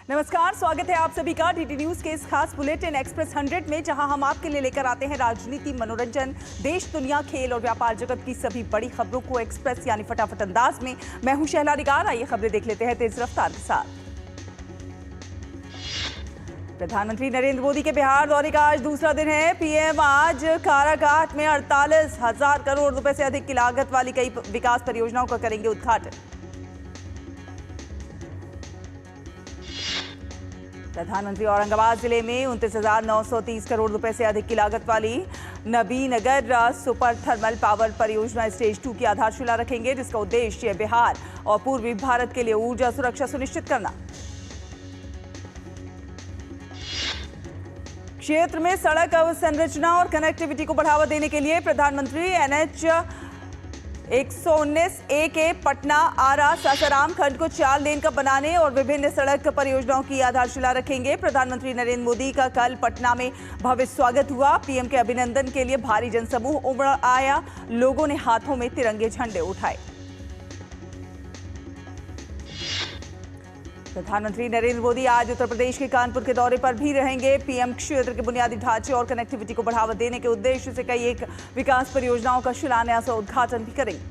नमस्कार, स्वागत है आप सभी का डीडी न्यूज के इस खास बुलेटिन एक्सप्रेस 100 में, जहां हम आपके लिए लेकर आते हैं राजनीति, मनोरंजन, देश दुनिया, खेल और व्यापार जगत की सभी बड़ी खबरों को एक्सप्रेस यानी फटाफट अंदाज में। मैं हूं शहला निगार। आइए खबरें देख लेते हैं तेज रफ्तार के साथ। प्रधानमंत्री नरेंद्र मोदी के बिहार दौरे का आज दूसरा दिन है। पीएम आज काराकाट में 48,000 करोड़ रुपए से अधिक की लागत वाली कई विकास परियोजनाओं का करेंगे उद्घाटन। प्रधानमंत्री औरंगाबाद जिले में 29,930 करोड़ रुपए से अधिक की लागत वाली नबीनगर सुपर थर्मल पावर परियोजना स्टेज 2 की आधारशिला रखेंगे, जिसका उद्देश्य बिहार और पूर्वी भारत के लिए ऊर्जा सुरक्षा सुनिश्चित करना। क्षेत्र में सड़क अवसंरचना और कनेक्टिविटी को बढ़ावा देने के लिए प्रधानमंत्री NH 119A के पटना आरा सासाराम खंड को 4 लेन का बनाने और विभिन्न सड़क परियोजनाओं की आधारशिला रखेंगे। प्रधानमंत्री नरेंद्र मोदी का कल पटना में भव्य स्वागत हुआ। पीएम के अभिनंदन के लिए भारी जनसमूह उमड़ आया। लोगों ने हाथों में तिरंगे झंडे उठाए। प्रधानमंत्री नरेंद्र मोदी आज उत्तर प्रदेश के कानपुर के दौरे पर भी रहेंगे। पीएम क्षेत्र के बुनियादी ढांचे और कनेक्टिविटी को बढ़ावा देने के उद्देश्य से कई एक विकास परियोजनाओं का शिलान्यास और उद्घाटन भी करेंगे।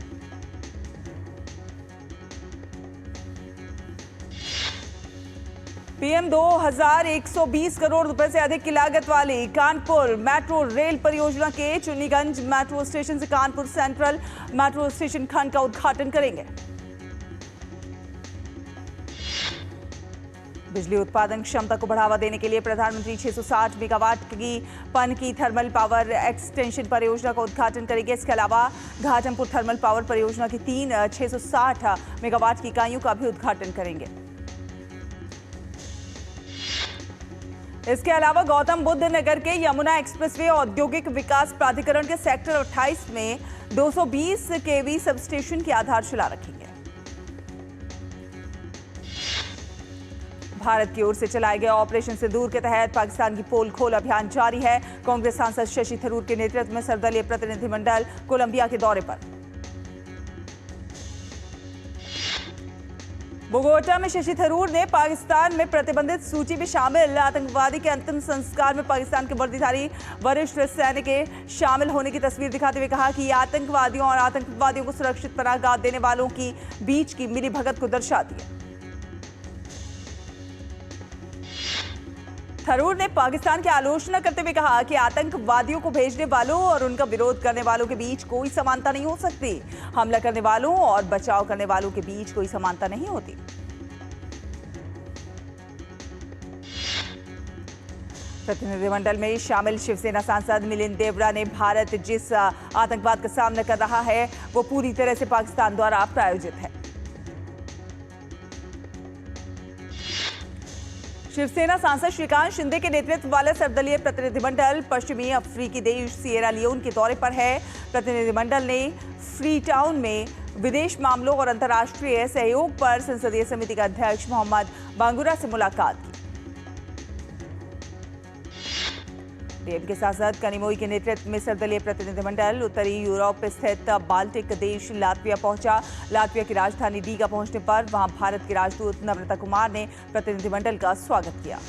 पीएम 2,120 करोड़ रुपए से अधिक की लागत वाली कानपुर मेट्रो रेल परियोजना के चुन्नीगंज मेट्रो स्टेशन से कानपुर सेंट्रल मेट्रो स्टेशन खंड का उद्घाटन करेंगे। बिजली उत्पादन क्षमता को बढ़ावा देने के लिए प्रधानमंत्री 660 मेगावाट की पन की थर्मल पावर एक्सटेंशन परियोजना का उद्घाटन करेंगे। इसके अलावा घाटमपुर थर्मल पावर परियोजना की 3 660 मेगावाट की इकाइयों का भी उद्घाटन करेंगे। इसके अलावा गौतम बुद्ध नगर के यमुना एक्सप्रेसवे औद्योगिक विकास प्राधिकरण के सेक्टर 28 में 220 केवी सबस्टेशन की आधारशिला रखेंगे। भारत की ओर से चलाए गए ऑपरेशन सिंदूर के तहत पाकिस्तान की पोल खोल अभियान जारी है। कांग्रेस सांसद शशि थरूर के नेतृत्व में सर्वदलीय प्रतिनिधिमंडल कोलंबिया के दौरे पर। बोगोटा में शशि थरूर ने पाकिस्तान में प्रतिबंधित सूची में शामिल आतंकवादी के अंतिम संस्कार में पाकिस्तान के वर्दीधारी वरिष्ठ सैनिक के शामिल होने की तस्वीर दिखाते हुए कहा कि आतंकवादियों और आतंकवादियों को सुरक्षित पनाहगाह देने वालों की बीच की मिलीभगत को दर्शाती है। थरूर ने पाकिस्तान की आलोचना करते हुए कहा कि आतंकवादियों को भेजने वालों और उनका विरोध करने वालों के बीच कोई समानता नहीं हो सकती। हमला करने वालों और बचाव करने वालों के बीच कोई समानता नहीं होती। प्रतिनिधिमंडल में शामिल शिवसेना सांसद मिलिंद देवड़ा ने भारत जिस आतंकवाद का सामना कर रहा है वो पूरी तरह से पाकिस्तान द्वारा प्रायोजित है। शिवसेना सांसद श्रीकांत शिंदे के नेतृत्व वाला सर्वदलीय प्रतिनिधिमंडल पश्चिमी अफ्रीकी देश सिएरा लियोन के दौरे पर है। प्रतिनिधिमंडल ने फ्री टाउन में विदेश मामलों और अंतर्राष्ट्रीय सहयोग पर संसदीय समिति का अध्यक्ष मोहम्मद बांगुरा से मुलाकात की। डीएम के सांसद कनिमोई के नेतृत्व में सर्वदलीय प्रतिनिधिमंडल उत्तरी यूरोप स्थित बाल्टिक देश लातविया पहुंचा। लातविया की राजधानी रीगा पहुंचने पर वहां भारत की राजदूत नम्रता कुमार ने प्रतिनिधिमंडल का स्वागत किया।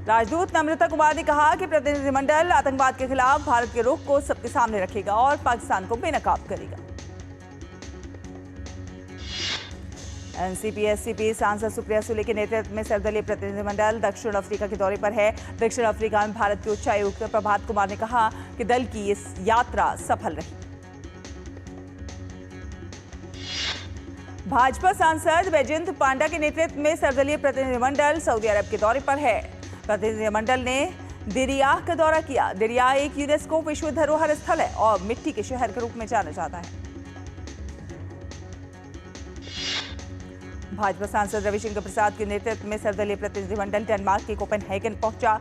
राजदूत नम्रता कुमार ने कहा कि प्रतिनिधिमंडल आतंकवाद के खिलाफ भारत के रुख को सबके सामने रखेगा और पाकिस्तान को बेनकाब करेगा। एनसीपी-एससीपी सांसद सुप्रिया सुले के नेतृत्व में सर्वदलीय प्रतिनिधिमंडल दक्षिण अफ्रीका के दौरे पर है। दक्षिण अफ्रीका में भारत के उच्चायुक्त प्रभात कुमार ने कहा कि दल की इस यात्रा सफल रही। भाजपा सांसद वैजयंत पांडा के नेतृत्व में सर्वदलीय प्रतिनिधिमंडल सऊदी अरब के दौरे पर है। प्रतिनिधिमंडल ने दिरियाह का दौरा किया। दिरियाह एक यूनेस्को विश्व धरोहर स्थल है और मिट्टी के शहर के रूप में जाना जाता है। भाजपा सांसद रविशंकर प्रसाद के नेतृत्व में सर्वदलीय प्रतिनिधिमंडल डेनमार्क के कोपेनहेगन पहुंचा।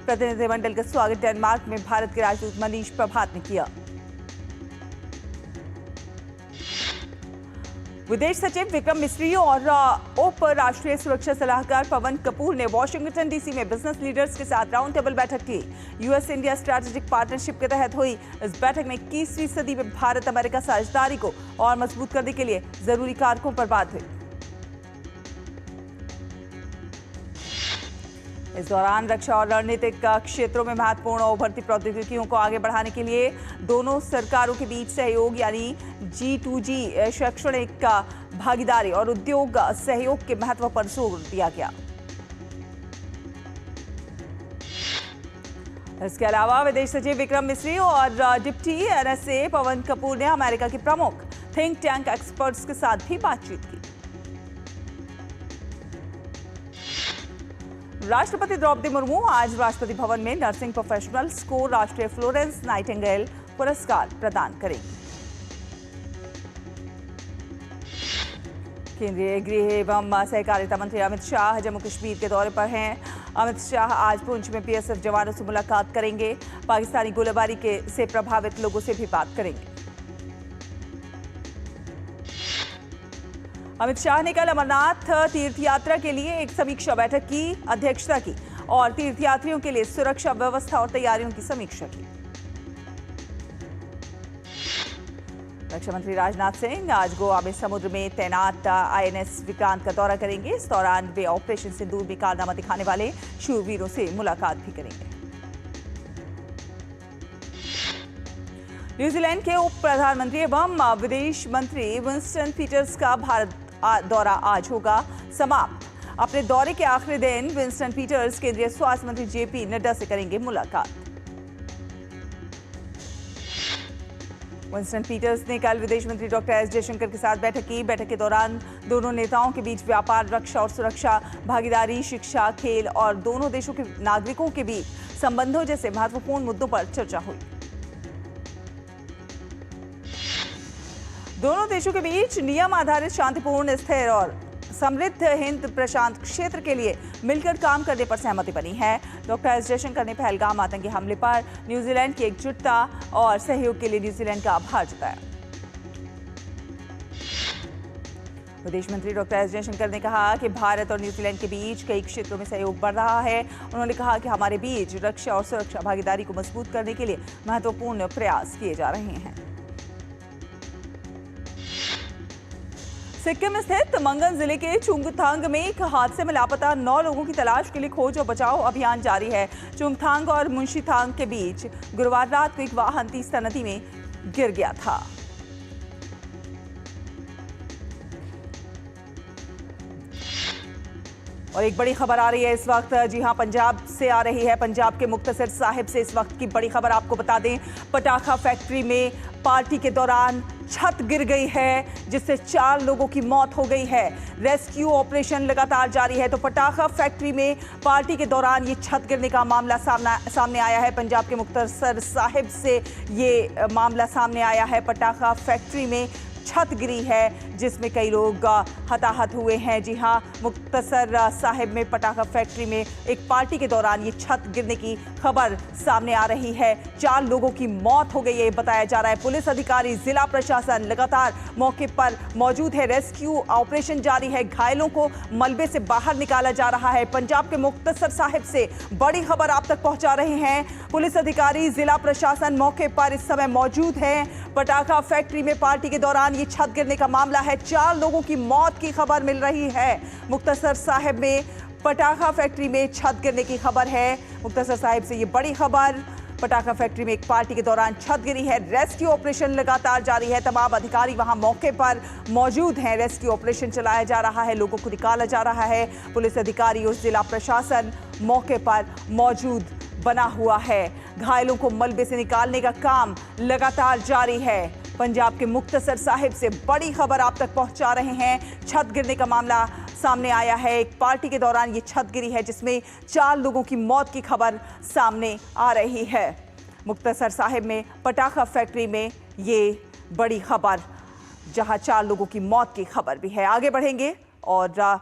प्रतिनिधिमंडल का स्वागत डेनमार्क में भारत के राजदूत मनीष प्रभात ने किया। विदेश सचिव विक्रम मिस्री और उप राष्ट्रीय सुरक्षा सलाहकार पवन कपूर ने वाशिंगटन डीसी में बिजनेस लीडर्स के साथ राउंड टेबल बैठक की। यूएस इंडिया स्ट्रैटेजिक पार्टनरशिप के तहत हुई इस बैठक में 21वीं सदी में भारत अमेरिका साझेदारी को और मजबूत करने के लिए जरूरी कारकों पर बात हुई। इस दौरान रक्षा और रणनीतिक क्षेत्रों में महत्वपूर्ण और उभरती प्रौद्योगिकियों को आगे बढ़ाने के लिए दोनों सरकारों के बीच सहयोग यानी G2G शैक्षणिक भागीदारी और उद्योग सहयोग के महत्व पर जोर दिया गया। इसके अलावा विदेश सचिव विक्रम मिस्री और डिप्टी NSA पवन कपूर ने अमेरिका के प्रमुख थिंक टैंक एक्सपर्ट्स के साथ भी बातचीत की। राष्ट्रपति द्रौपदी मुर्मू आज राष्ट्रपति भवन में नर्सिंग प्रोफेशनल्स को राष्ट्रीय फ्लोरेंस नाइटिंगेल पुरस्कार प्रदान करेंगी। केंद्रीय गृह एवं सहकारिता मंत्री अमित शाह जम्मू कश्मीर के दौरे पर हैं। अमित शाह आज पुंछ में PSF जवानों से मुलाकात करेंगे। पाकिस्तानी गोलीबारी से प्रभावित लोगों से भी बात करेंगे। अमित शाह ने कल अमरनाथ तीर्थ यात्रा के लिए एक समीक्षा बैठक की अध्यक्षता की और तीर्थयात्रियों के लिए सुरक्षा व्यवस्था और तैयारियों की समीक्षा की। रक्षा मंत्री राजनाथ सिंह आज गोवा में समुद्र में तैनात INS विक्रांत का दौरा करेंगे। इस दौरान वे ऑपरेशन सिंदूर में कारनामा दिखाने वाले शूरवीरों से मुलाकात भी करेंगे। न्यूजीलैंड के उप प्रधानमंत्री एवं विदेश मंत्री विंस्टन पीटर्स का भारत दौरा आज होगा समाप्त। अपने दौरे के आखिरी दिन विंस्टन पीटर्स केंद्रीय स्वास्थ्य मंत्री JP नड्डा से करेंगे मुलाकात। विंस्टन पीटर्स ने कल विदेश मंत्री डॉक्टर S जयशंकर के साथ बैठक की। बैठक के दौरान दोनों नेताओं के बीच व्यापार, रक्षा और सुरक्षा, भागीदारी, शिक्षा, खेल और दोनों देशों के नागरिकों के बीच संबंधों जैसे महत्वपूर्ण मुद्दों पर चर्चा हुई। दोनों देशों के बीच नियम आधारित शांतिपूर्ण, स्थिर और समृद्ध हिंद प्रशांत क्षेत्र के लिए मिलकर काम करने पर सहमति बनी है। डॉक्टर S जयशंकर ने पहलगाम आतंकी हमले पर न्यूजीलैंड की एकजुटता और सहयोग के लिए न्यूजीलैंड का आभार जताया। विदेश मंत्री डॉक्टर S जयशंकर ने कहा कि भारत और न्यूजीलैंड के बीच कई क्षेत्रों में सहयोग बढ़ रहा है। उन्होंने कहा कि हमारे बीच रक्षा और सुरक्षा भागीदारी को मजबूत करने के लिए महत्वपूर्ण प्रयास किए जा रहे हैं। सिक्किम स्थित मंगन जिले के चुंगथांग में एक हादसे में लापता 9 लोगों की तलाश के लिए खोज और बचाव अभियान जारी है। चुंगथांग और मुंशीथांग के बीच गुरुवार रात को एक वाहन तीस्ता नदी में गिर गया था। और एक बड़ी खबर आ रही है इस वक्त, जी हां, पंजाब से आ रही है। पंजाब के मुक्तसर साहिब से इस वक्त की बड़ी खबर आपको बता दें। पटाखा फैक्ट्री में पार्टी के दौरान छत गिर गई है, जिससे 4 लोगों की मौत हो गई है। रेस्क्यू ऑपरेशन लगातार जारी है। तो पटाखा फैक्ट्री में पार्टी के दौरान ये छत गिरने का मामला सामने आया है। पंजाब के मुक्तसर साहिब से ये मामला सामने आया है। पटाखा फैक्ट्री में छत गिरी है, जिसमें कई लोग हताहत हुए हैं। जी हां, मुक्तसर साहिब में पटाखा फैक्ट्री में एक पार्टी के दौरान ये छत गिरने की खबर सामने आ रही है। 4 लोगों की मौत हो गई है, बताया जा रहा है। पुलिस अधिकारी, जिला प्रशासन लगातार मौके पर मौजूद है। रेस्क्यू ऑपरेशन जारी है। घायलों को मलबे से बाहर निकाला जा रहा है। पंजाब के मुक्तसर साहिब से बड़ी खबर आप तक पहुंचा रहे हैं। पुलिस अधिकारी, जिला प्रशासन मौके पर इस समय मौजूद है। पटाखा फैक्ट्री में पार्टी के दौरान ये छत गिरने का मामला है। 4 लोगों की मौत की खबर मिल रही है। मुक्तसर साहिब में पटाखा फैक्ट्री में छत गिरने की खबर है। मुक्तसर साहिब से ये बड़ी खबर। पटाखा फैक्ट्री में एक पार्टी के दौरान छत गिरी है। रेस्क्यू ऑपरेशन लगातार जारी है। तमाम अधिकारी वहां मौके पर मौजूद हैं। रेस्क्यू ऑपरेशन चलाया जा रहा है, लोगों को निकाला जा रहा है। पुलिस अधिकारी और जिला प्रशासन मौके पर मौजूद बना हुआ है। घायलों को मलबे से निकालने का काम लगातार जारी है। पंजाब के मुक्तसर साहिब से बड़ी खबर आप तक पहुंचा रहे हैं। छत गिरने का मामला सामने आया है। एक पार्टी के दौरान ये छत गिरी है, जिसमें 4 लोगों की मौत की खबर सामने आ रही है। मुक्तसर साहिब में पटाखा फैक्ट्री में ये बड़ी खबर, जहां 4 लोगों की मौत की खबर भी है। आगे बढ़ेंगे और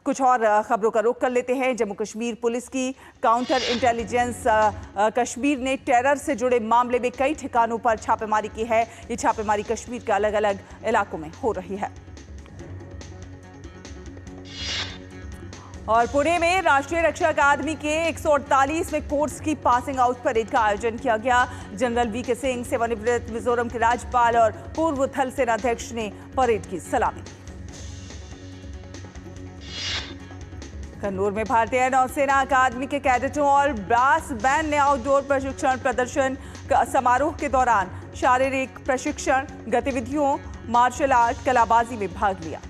कुछ और खबरों का रुख कर लेते हैं। जम्मू कश्मीर पुलिस की काउंटर इंटेलिजेंस कश्मीर ने टेरर से जुड़े मामले में कई ठिकानों पर छापेमारी की है। ये छापेमारी कश्मीर के अलग अलग इलाकों में हो रही है। और पुणे में राष्ट्रीय रक्षा अकादमी के 148वें कोर्स की पासिंग आउट परेड का आयोजन किया गया। जनरल VK सिंह, सेवानिवृत्त मिजोरम के राज्यपाल और पूर्व थल सेनाध्यक्ष ने परेड की सलामी की। कन्नौर में भारतीय नौसेना अकादमी के कैडेटों और ब्रास बैंड ने आउटडोर प्रशिक्षण प्रदर्शन समारोह के दौरान शारीरिक प्रशिक्षण गतिविधियों, मार्शल आर्ट, कलाबाजी में भाग लिया।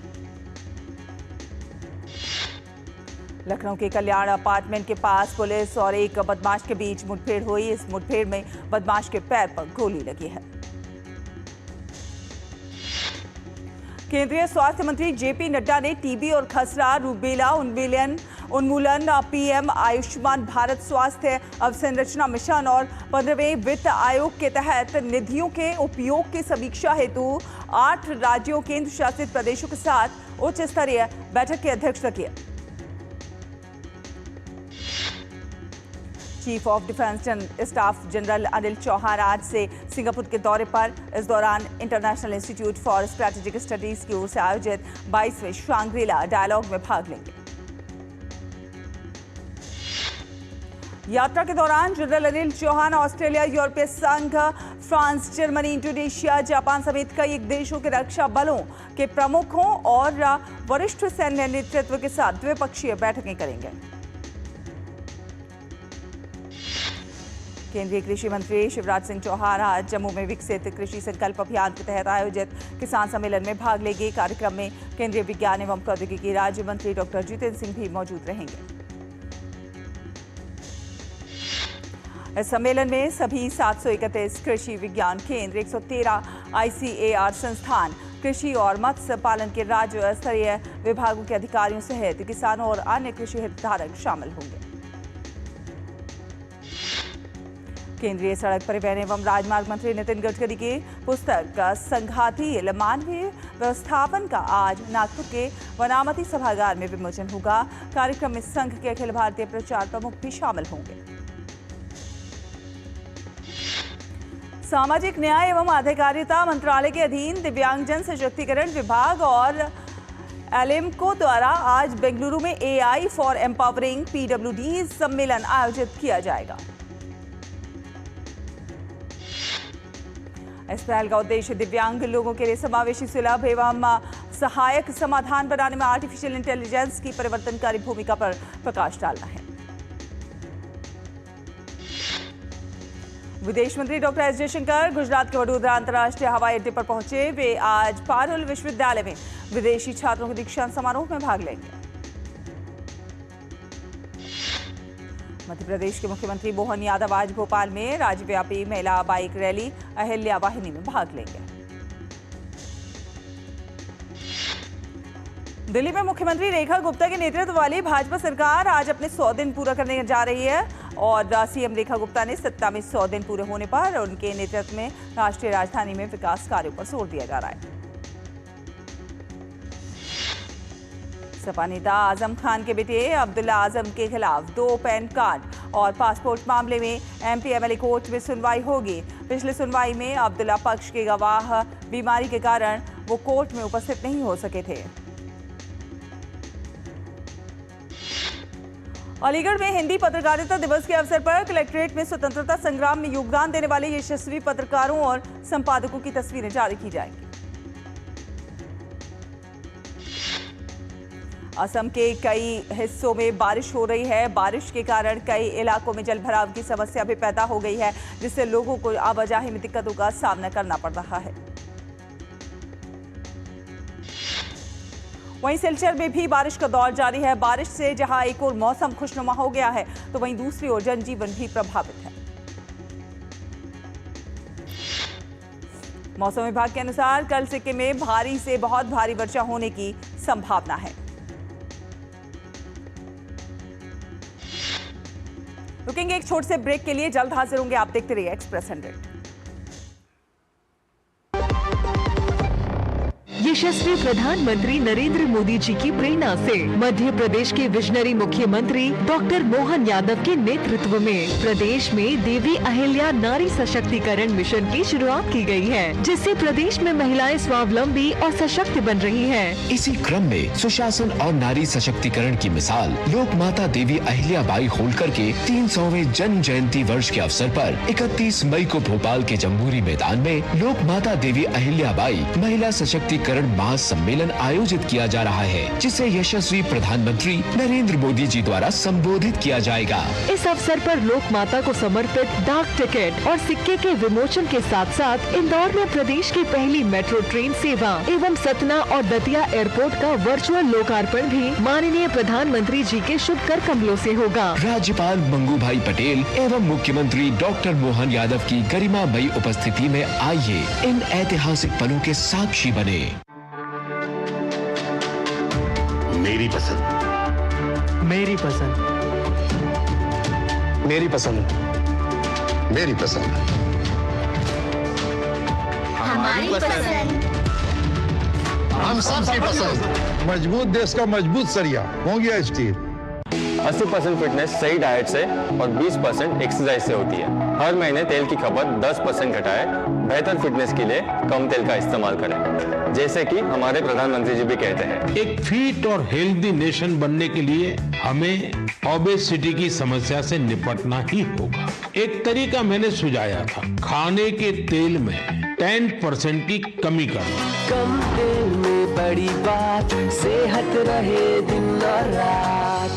लखनऊ के कल्याण अपार्टमेंट के पास पुलिस और एक बदमाश के बीच मुठभेड़ हुई। इस मुठभेड़ में बदमाश के पैर पर गोली लगी है। केंद्रीय स्वास्थ्य मंत्री जेपी नड्डा ने टीबी और खसरा, रूबेला उन्मूलन, पीएम आयुष्मान भारत स्वास्थ्य अवसंरचना मिशन और 15वें वित्त आयोग के तहत निधियों के उपयोग की समीक्षा हेतु 8 राज्यों केंद्र शासित प्रदेशों के साथ उच्च स्तरीय बैठक की अध्यक्षता की। Chief of defence staff general Anil Chauhan आज से सिंगापुर के दौरे पर। इस दौरान international institute for strategic studies की ओर से आयोजित 22वें शांग्री-ला डायलॉग में भाग लेंगे। यात्रा के दौरान जनरल अनिल चौहान ऑस्ट्रेलिया, यूरोपीय संघ, फ्रांस, जर्मनी, इंडोनेशिया, जापान समेत कई देशों के रक्षा बलों के प्रमुखों और वरिष्ठ सैन्य नेतृत्व के साथ द्विपक्षीय बैठकें करेंगे। केंद्रीय कृषि मंत्री शिवराज सिंह चौहान आज जम्मू में विकसित कृषि संकल्प अभियान के तहत आयोजित किसान सम्मेलन में भाग लेंगे। कार्यक्रम में केंद्रीय विज्ञान एवं प्रौद्योगिकी राज्य मंत्री डॉक्टर जितेंद्र सिंह भी मौजूद रहेंगे। इस सम्मेलन में सभी 731 कृषि विज्ञान केंद्र, 113 ICAR संस्थान, कृषि और मत्स्य पालन के राज्य स्तरीय विभागों के अधिकारियों सहित किसानों और अन्य कृषि हितधारक शामिल होंगे। केंद्रीय सड़क परिवहन एवं राजमार्ग मंत्री नितिन गडकरी की पुस्तक संघाती मानवीय व्यवस्थापन का आज नागपुर के वनामती सभागार में विमोचन होगा। कार्यक्रम में संघ के अखिल भारतीय प्रचार प्रमुख भी शामिल होंगे। सामाजिक न्याय एवं अधिकारिता मंत्रालय के अधीन दिव्यांगजन सशक्तिकरण विभाग और एलिम्को द्वारा आज बेंगलुरु में AI फॉर एम्पावरिंग PWD सम्मेलन आयोजित किया जाएगा। इस पहल का उद्देश्य दिव्यांग लोगों के लिए समावेशी, सुलभ एवं सहायक समाधान बनाने में आर्टिफिशियल इंटेलिजेंस की परिवर्तनकारी भूमिका पर प्रकाश डालना है। विदेश मंत्री डॉक्टर एस जयशंकर गुजरात के वडोदरा अंतर्राष्ट्रीय हवाई अड्डे पर पहुंचे। वे आज पारुल विश्वविद्यालय में विदेशी छात्रों के दीक्षांत समारोह में भाग लेंगे। मध्य प्रदेश के मुख्यमंत्री मोहन यादव आज भोपाल में राज्यव्यापी महिला बाइक रैली अहिल्या वाहिनी में भाग लेंगे। दिल्ली में मुख्यमंत्री रेखा गुप्ता के नेतृत्व वाली भाजपा सरकार आज अपने 100 दिन पूरा करने जा रही है और सीएम रेखा गुप्ता ने सत्ता में 100 दिन पूरे होने पर उनके नेतृत्व में राष्ट्रीय राजधानी में विकास कार्यों पर जोर दिया जा रहा है। सपा नेता आजम खान के बेटे अब्दुल्ला आजम के खिलाफ 2 पैन कार्ड और पासपोर्ट मामले में MP MLA कोर्ट में सुनवाई होगी। पिछली सुनवाई में अब्दुल्ला पक्ष के गवाह बीमारी के कारण वो कोर्ट में उपस्थित नहीं हो सके थे। अलीगढ़ में हिंदी पत्रकारिता दिवस के अवसर पर कलेक्ट्रेट में स्वतंत्रता संग्राम में योगदान देने वाले यशस्वी पत्रकारों और संपादकों की तस्वीरें जारी की जाएंगी। असम के कई हिस्सों में बारिश हो रही है। बारिश के कारण कई इलाकों में जलभराव की समस्या भी पैदा हो गई है, जिससे लोगों को आवाजाही में दिक्कतों का सामना करना पड़ रहा है। वहीं सिलचर में भी बारिश का दौर जारी है। बारिश से जहां एक ओर मौसम खुशनुमा हो गया है, तो वहीं दूसरी ओर जनजीवन भी प्रभावित है। मौसम विभाग के अनुसार कल सिक्किम में भारी से बहुत भारी वर्षा होने की संभावना है। रुकेंगे एक छोटे से ब्रेक के लिए, जल्द हाजिर होंगे। आप देखते रहिए एक्सप्रेस 100। यशस्वी प्रधानमंत्री नरेंद्र मोदी जी की प्रेरणा से मध्य प्रदेश के विजनरी मुख्यमंत्री डॉक्टर मोहन यादव के नेतृत्व में प्रदेश में देवी अहिल्या नारी सशक्तिकरण मिशन की शुरुआत की गई है, जिससे प्रदेश में महिलाएं स्वावलंबी और सशक्त बन रही हैं। इसी क्रम में सुशासन और नारी सशक्तिकरण की मिसाल लोक माता देवी अहिल्याबाई होलकर के 300वें जन्म जयंती वर्ष के अवसर पर 31 मई को भोपाल के जम्बूरी मैदान में लोक माता देवी अहिल्याबाई महिला सशक्तिकरण सशक्तिकरण महासम्मेलन आयोजित किया जा रहा है, जिसे यशस्वी प्रधानमंत्री नरेंद्र मोदी जी द्वारा संबोधित किया जाएगा। इस अवसर पर लोक माता को समर्पित डाक टिकट और सिक्के के विमोचन के साथ साथ इंदौर में प्रदेश की पहली मेट्रो ट्रेन सेवा एवं सतना और दतिया एयरपोर्ट का वर्चुअल लोकार्पण भी माननीय प्रधानमंत्री जी के शुभ कर कमलों से होगा। राज्यपाल मंगू भाई पटेल एवं मुख्यमंत्री डॉक्टर मोहन यादव की गरिमामयी उपस्थिति में आइए इन ऐतिहासिक पलों के साक्षी बने। मेरी पसंद, मेरी पसंद, मेरी पसंद, मेरी पसंद, हमारी पसंद, हम सबकी पसंद। मजबूत देश का मजबूत सरिया हो गया स्टील। 80% फिटनेस सही डाइट से और 20% एक्सरसाइज से होती है। हर महीने तेल की खपत 10% घटाएं। बेहतर फिटनेस के लिए कम तेल का इस्तेमाल करें, जैसे कि हमारे प्रधानमंत्री जी भी कहते हैं। एक फिट और हेल्दी नेशन बनने के लिए हमें ओबेसिटी की समस्या से निपटना ही होगा। एक तरीका मैंने सुझाया था, खाने के तेल में 10% की कमी करना। कम तेल में बड़ी बात, सेहत रहे दिन और रात।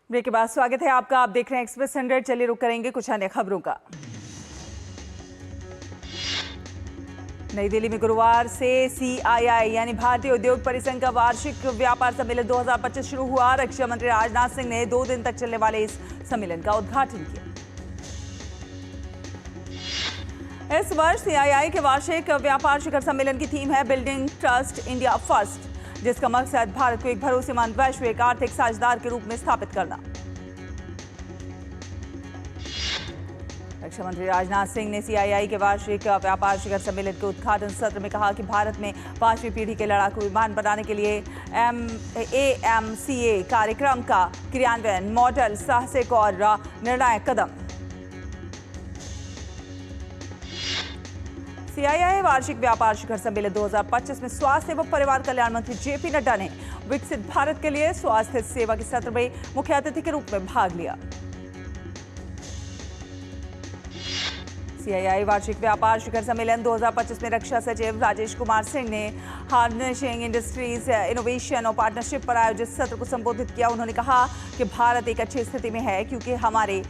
ब्रेक के बाद स्वागत है आपका। आप देख रहे हैं एक्सप्रेस 100। चलिए रुक करेंगे कुछ अन्य खबरों का। नई दिल्ली में गुरुवार से CII यानी भारतीय उद्योग परिसंघ का वार्षिक व्यापार सम्मेलन 2025 शुरू हुआ। रक्षा मंत्री राजनाथ सिंह ने 2 दिन तक चलने वाले इस सम्मेलन का उद्घाटन किया। इस वर्ष CII के वार्षिक व्यापार शिखर सम्मेलन की थीम है बिल्डिंग ट्रस्ट इंडिया फर्स्ट, जिसका मकसद भारत को एक भरोसेमंद वैश्विक आर्थिक साझेदार के रूप में स्थापित करना। रक्षा मंत्री राजनाथ सिंह ने CII के वार्षिक व्यापार शिखर सम्मेलन के उद्घाटन सत्र में कहा कि भारत में 5वीं पीढ़ी के लड़ाकू विमान बनाने के लिए AMCA कार्यक्रम का क्रियान्वयन मॉडल साहसिक और निर्णायक कदम। CII वार्षिक व्यापार शिखर सम्मेलन 2025 में स्वास्थ्य एवं परिवार कल्याण मंत्री JP नड्डा ने विकसित भारत के लिए स्वास्थ्य सेवा के सत्र में मुख्य अतिथि के रूप में भाग लिया। CII वार्षिक व्यापार शिखर सम्मेलन 2025 में रक्षा सचिव राजेश कुमार सिंह ने हार्नेसिंग इंडस्ट्रीज इनोवेशन और पार्टनरशिप पर आयोजित सत्र को संबोधित किया। उन्होंने कहा कि भारत एक अच्छी स्थिति में है क्योंकि हमारे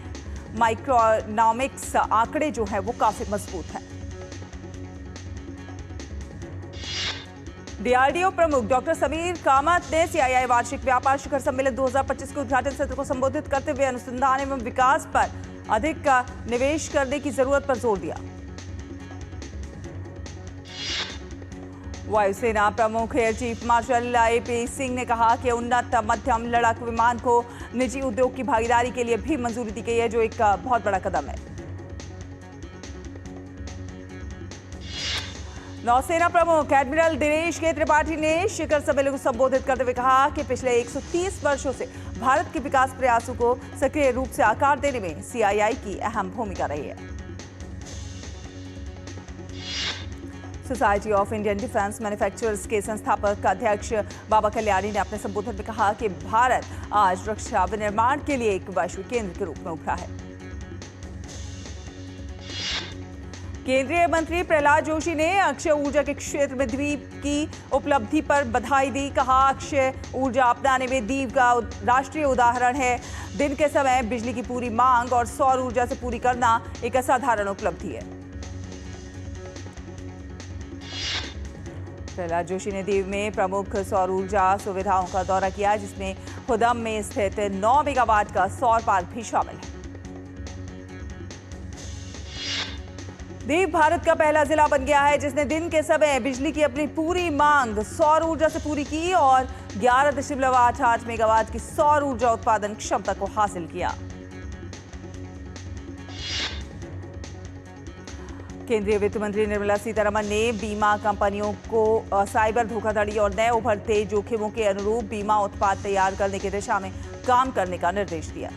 माइक्रोइकोनॉमिक्स आंकड़े जो है वो काफी मजबूत हैं। DRDO प्रमुख डॉक्टर समीर कामत ने CII वार्षिक व्यापार शिखर सम्मेलन 2025 के उद्घाटन सत्र को संबोधित करते हुए अनुसंधान एवं विकास पर अधिक निवेश करने की जरूरत पर जोर दिया। वायुसेना प्रमुख air chief marshal AP Singh ने कहा कि उन्नत मध्यम लड़ाकू विमान को निजी उद्योग की भागीदारी के लिए भी मंजूरी दी गई है, जो एक बहुत बड़ा कदम है। नौसेना प्रमुख एडमिरल दिनेश के त्रिपाठी ने शिखर सम्मेलन को संबोधित करते हुए कहा कि पिछले 130 वर्षों से भारत के विकास प्रयासों को सक्रिय रूप से आकार देने में CII की अहम भूमिका रही है। Society of Indian defence manufacturers के संस्थापक अध्यक्ष बाबा कल्याणी ने अपने संबोधन में कहा कि भारत आज रक्षा विनिर्माण के लिए एक वैश्विक केंद्र के रूप में उभरा है। केंद्रीय मंत्री प्रहलाद जोशी ने अक्षय ऊर्जा के क्षेत्र में द्वीप की उपलब्धि पर बधाई दी। कहा, अक्षय ऊर्जा अपनाने में द्वीप का राष्ट्रीय उदाहरण है। दिन के समय बिजली की पूरी मांग और सौर ऊर्जा से पूरी करना एक असाधारण उपलब्धि है। प्रहलाद जोशी ने द्वीप में प्रमुख सौर ऊर्जा सुविधाओं का दौरा किया, जिसमें खुदम में स्थित 9 मेगावाट का सौर पार्क भी शामिल है। द्वीप भारत का पहला जिला बन गया है जिसने दिन के समय बिजली की अपनी पूरी मांग सौर ऊर्जा से पूरी की और 11.88 मेगावाट की सौर ऊर्जा उत्पादन क्षमता को हासिल किया। केंद्रीय वित्त मंत्री निर्मला सीतारमण ने बीमा कंपनियों को साइबर धोखाधड़ी और नए उभरते जोखिमों के अनुरूप बीमा उत्पाद तैयार करने की दिशा में काम करने का निर्देश दिया।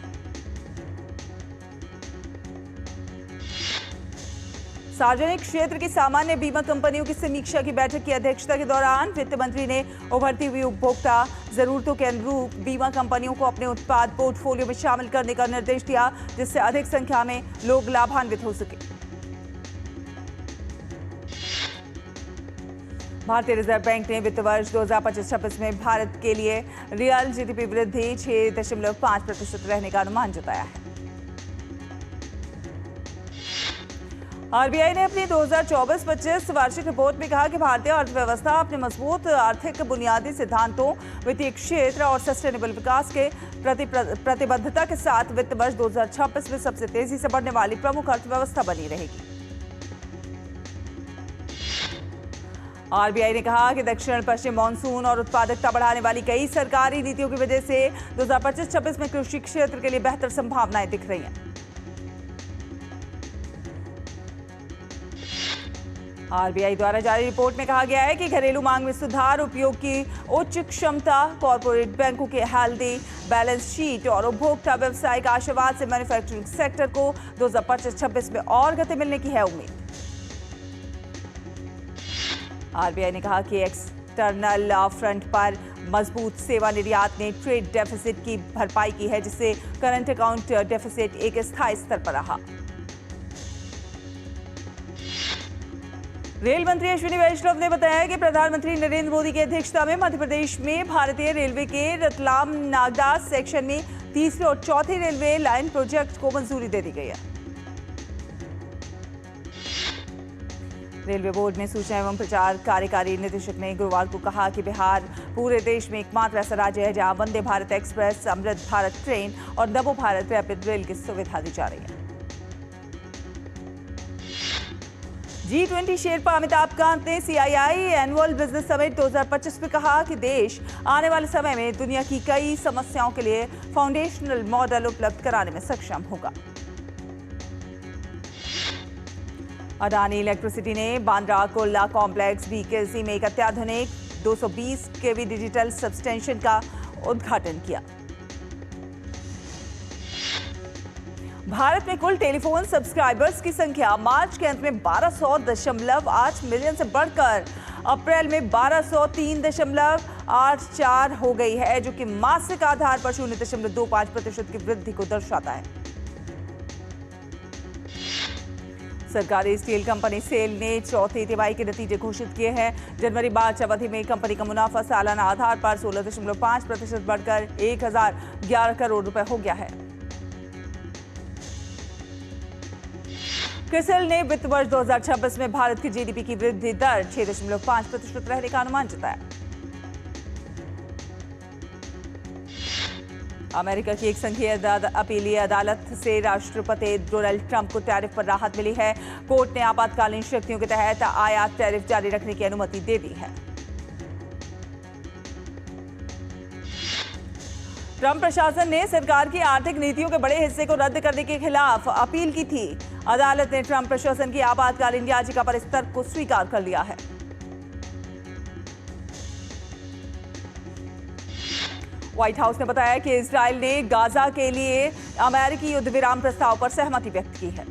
सार्वजनिक क्षेत्र की सामान्य बीमा कंपनियों की समीक्षा की बैठक की अध्यक्षता के दौरान वित्त मंत्री ने उभरती हुई उपभोक्ता जरूरतों के अनुरूप बीमा कंपनियों को अपने उत्पाद पोर्टफोलियो में शामिल करने का निर्देश दिया, जिससे अधिक संख्या में लोग लाभान्वित हो सके। भारतीय रिजर्व बैंक ने वित्त वर्ष 2025-26 में भारत के लिए रियल जीडीपी वृद्धि 6.5% रहने का अनुमान जताया है। आरबीआई ने अपनी 2024-25 वार्षिक रिपोर्ट में कहा कि भारतीय अर्थव्यवस्था अपने मजबूत आर्थिक बुनियादी सिद्धांतों, वित्तीय क्षेत्र और सस्टेनेबल विकास के प्रति प्रतिबद्धता के साथ वित्त वर्ष 2026 में सबसे तेजी से बढ़ने वाली प्रमुख अर्थव्यवस्था बनी रहेगी। आरबीआई ने कहा कि दक्षिण पश्चिम मॉनसून और उत्पादकता बढ़ाने वाली कई सरकारी नीतियों की वजह से 2025-26 में कृषि क्षेत्र के लिए बेहतर संभावनाएं दिख रही हैं। आरबीआई द्वारा जारी रिपोर्ट में कहा गया है कि घरेलू मांग में सुधार, उपयोग की उच्च क्षमता, कॉर्पोरेट बैंकों के हेल्दी बैलेंस शीट और उपभोक्ता व्यवसायिक आशावाद से मैन्युफैक्चरिंग सेक्टर को 2025-26 में और गति मिलने की है उम्मीद। आरबीआई ने कहा कि एक्सटर्नल फ्रंट पर मजबूत सेवा निर्यात ने ट्रेड डेफिसिट की भरपाई की है, जिससे करंट अकाउंट डेफिसिट एक स्थायी स्तर पर रहा। रेल मंत्री अश्विनी वैष्णव ने बताया कि प्रधानमंत्री नरेंद्र मोदी की अध्यक्षता में मध्य प्रदेश में भारतीय रेलवे के रतलाम नागदा सेक्शन में तीसरे और चौथे रेलवे लाइन प्रोजेक्ट को मंजूरी दे दी गई है। रेलवे बोर्ड में सूचना एवं प्रचार कार्यकारी निदेशक ने गुरुवार को कहा कि बिहार पूरे देश में एकमात्र ऐसा राज्य है जहां वंदे भारत एक्सप्रेस, अमृत भारत ट्रेन और नमो भारत रैपिड रेल की सुविधा दी जा रही है। G20 शेरपा अमिताभ कांत ने CII एनुअल बिजनेस समिट 2025 में कहा कि देश आने वाले समय में दुनिया की कई समस्याओं के लिए फाउंडेशनल मॉडल उपलब्ध कराने में सक्षम होगा। अडानी इलेक्ट्रिसिटी ने बांद्रा कुर्ला कॉम्प्लेक्स BKC में एक अत्याधुनिक 220 kV डिजिटल सबस्टेशन का उद्घाटन किया। भारत में कुल टेलीफोन सब्सक्राइबर्स की संख्या मार्च के अंत में 1200.8 मिलियन से बढ़कर अप्रैल में 1203.84 हो गई है, जो कि मासिक आधार पर 0.25% की वृद्धि को दर्शाता है। सरकारी स्टील कंपनी सेल ने चौथी तिमाही के नतीजे घोषित किए हैं। जनवरी-मार्च अवधि में कंपनी का मुनाफा सालाना आधार पर 16.5% बढ़कर 1011 करोड़ रुपए हो गया है। क्रिसिल ने वित्त वर्ष 2026 में भारत की जीडीपी की वृद्धि दर 6.5% रहने का अनुमान जताया। अमेरिका की एक संघीय अपीलीय अदालत से राष्ट्रपति डोनाल्ड ट्रंप को टैरिफ पर राहत मिली है। कोर्ट ने आपातकालीन शक्तियों के तहत आयात टैरिफ जारी रखने की अनुमति दे दी है। ट्रंप प्रशासन ने सरकार की आर्थिक नीतियों के बड़े हिस्से को रद्द करने के खिलाफ अपील की थी। अदालत ने ट्रंप प्रशासन की आपातकालीन याचिका पर इस तर्क को स्वीकार कर लिया है। व्हाइट हाउस ने बताया कि इजरायल ने गाजा के लिए अमेरिकी युद्ध विराम प्रस्ताव पर सहमति व्यक्त की है।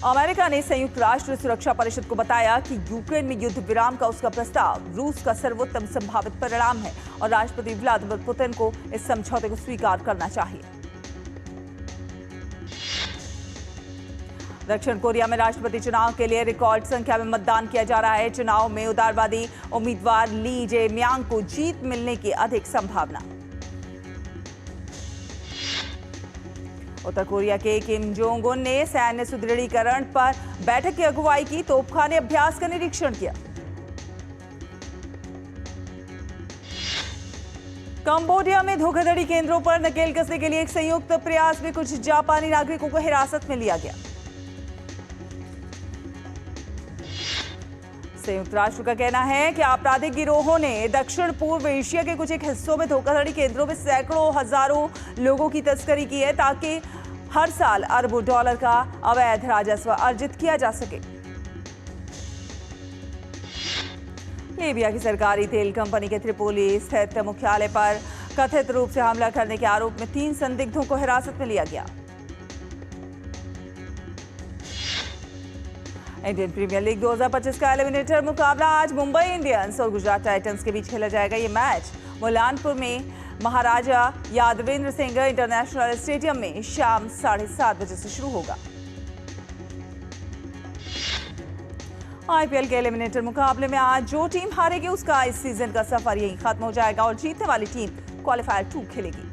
अमेरिका ने संयुक्त राष्ट्र सुरक्षा परिषद को बताया कि यूक्रेन में युद्ध विराम का उसका प्रस्ताव रूस का सर्वोत्तम संभावित परिणाम है और राष्ट्रपति व्लादिमीर पुतिन को इस समझौते को स्वीकार करना चाहिए। दक्षिण कोरिया में राष्ट्रपति चुनाव के लिए रिकॉर्ड संख्या में मतदान किया जा रहा है। चुनाव में उदारवादी उम्मीदवार ली जे म्यांग को जीत मिलने की अधिक संभावना। उत्तर कोरिया के किम जोंग उन ने सैन्य सुदृढ़ीकरण पर बैठक की अगुवाई की, तोपखाने अभ्यास का निरीक्षण किया। कंबोडिया में धोखाधड़ी केंद्रों पर नकेल कसने के लिए एक संयुक्त प्रयास में कुछ जापानी नागरिकों को हिरासत में लिया गया। संयुक्त राष्ट्र का कहना है कि आपराधिक गिरोहों ने दक्षिण पूर्व एशिया के कुछ एक हिस्सों में धोखाधड़ी केंद्रों में सैकड़ों हजारों लोगों की तस्करी की है, ताकि हर साल अरबों डॉलर का अवैध राजस्व अर्जित किया जा सके। लीबिया की सरकारी तेल कंपनी के त्रिपोली स्थित मुख्यालय पर कथित रूप से हमला करने के आरोप में 3 संदिग्धों को हिरासत में लिया गया। इंडियन प्रीमियर लीग 2025 का एलिमिनेटर मुकाबला आज मुंबई इंडियंस और गुजरात टाइटंस के बीच खेला जाएगा। ये मैच मुलानपुर में महाराजा यादवेंद्र सिंह इंटरनेशनल स्टेडियम में शाम 7:30 बजे से शुरू होगा। आईपीएल के एलिमिनेटर मुकाबले में आज जो टीम हारेगी उसका इस सीजन का सफर यहीं खत्म हो जाएगा और जीतने वाली टीम क्वालिफायर 2 खेलेगी।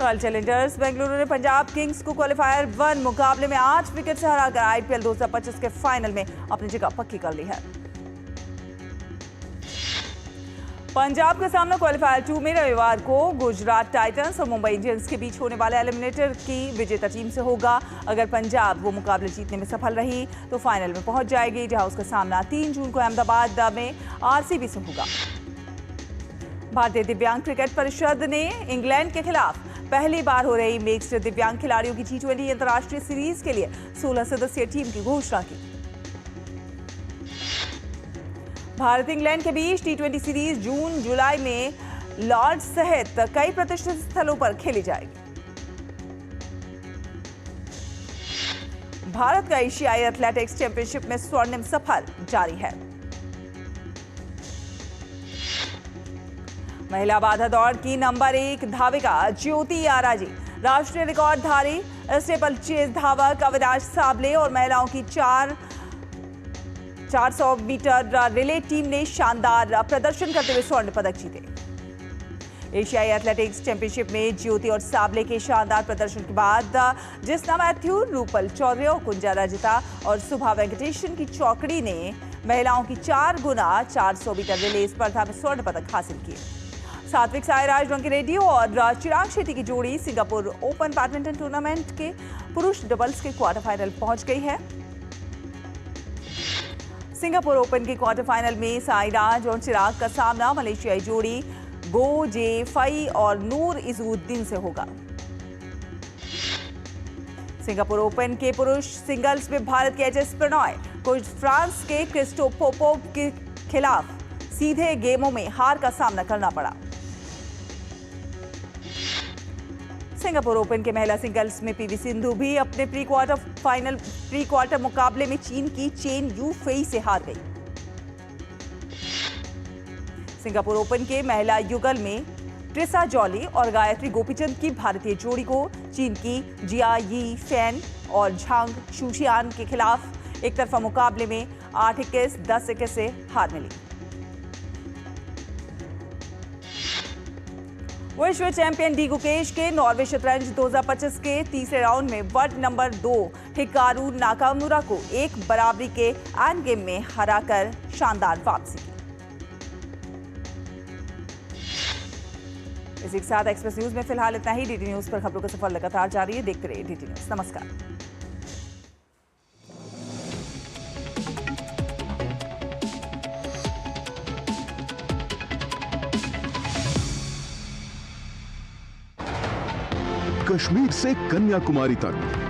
रॉयल चैलेंजर्स बेंगलुरु ने पंजाब किंग्स को क्वालिफायर 1 मुकाबले में 8 विकेट से हराकर आईपीएल 2025 के फाइनल में अपनी जगह पक्की कर ली है। पंजाब का सामना क्वालिफायर 2 में रविवार को गुजरात टाइटंस और मुंबई इंडियंस के बीच होने वाले एलिमिनेटर की विजेता टीम से होगा। अगर पंजाब वो मुकाबले जीतने में सफल रही तो फाइनल में पहुंच जाएगी, जहां उसका सामना 3 जून को अहमदाबाद में आरसीबी से होगा। भारतीय दिव्यांग क्रिकेट परिषद ने इंग्लैंड के खिलाफ पहली बार हो रही मिक्स्ड दिव्यांग खिलाड़ियों की T20 अंतर्राष्ट्रीय सीरीज के लिए 16 सदस्यीय टीम की घोषणा की। भारत इंग्लैंड के बीच T20 सीरीज जून जुलाई में लॉर्ड्स सहित कई प्रतिष्ठित स्थलों पर खेली जाएगी। भारत का एशियाई एथलेटिक्स चैंपियनशिप में स्वर्णिम सफर जारी है। महिला बाधा दौड़ की नंबर 1 धाविका ज्योति आराजी, राष्ट्रीय रिकॉर्डधारी स्टेपल चेज धावक अविनाश साबले और महिलाओं की 400 मीटर रिले टीम ने शानदार प्रदर्शन करते हुए स्वर्ण पदक जीते। एशियाई एथलेटिक्स चैंपियनशिप में ज्योति और साबले के शानदार प्रदर्शन के बाद जिस्ना मैथ्यू, रूपल चौधरी और कुंजा रजिता और सुभा वेंकटेशन की चौकड़ी ने महिलाओं की 4 गुना 400 मीटर रिले स्पर्धा में स्वर्ण पदक हासिल किए। सात्विक साईराज रंकीरेड्डी और चिराग शेट्टी की जोड़ी सिंगापुर ओपन बैडमिंटन टूर्नामेंट के पुरुष डबल्स के क्वार्टर फाइनल पहुंच गई है। सिंगापुर ओपन के क्वार्टर फाइनल में साईराज और चिराग का सामना मलेशियाई जोड़ी गो जे फई और नूर इजुद्दीन से होगा। सिंगापुर ओपन के पुरुष सिंगल्स में भारत के एचएस प्रणॉय को फ्रांस के क्रिस्टोफ पोपोव के खिलाफ सीधे गेमों में हार का सामना करना पड़ा। सिंगापुर ओपन के महिला सिंगल्स में पीवी सिंधु भी अपने प्री क्वार्टर मुकाबले में चीन की चेन यू फेई से हार गई। सिंगापुर ओपन के महिला युगल में ट्रिसा जॉली और गायत्री गोपीचंद की भारतीय जोड़ी को चीन की जिया यी फैन और झांग शुशियान के खिलाफ एक तरफा मुकाबले में 8-21, 10-21 से हार मिली। विश्व चैंपियन डी गुकेश के नॉर्वे शतरंज 2025 के तीसरे राउंड में वर्ल्ड नंबर 2 हिकारू नाकामुरा को 1 बराबरी के एंड गेम में हराकर शानदार वापसी की। इसी के साथ एक्सप्रेस न्यूज में फिलहाल इतना ही। डीडी न्यूज पर खबरों का सफर लगातार जारी है। देखते रहिए डीडी न्यूज। नमस्कार। कश्मीर से कन्याकुमारी तक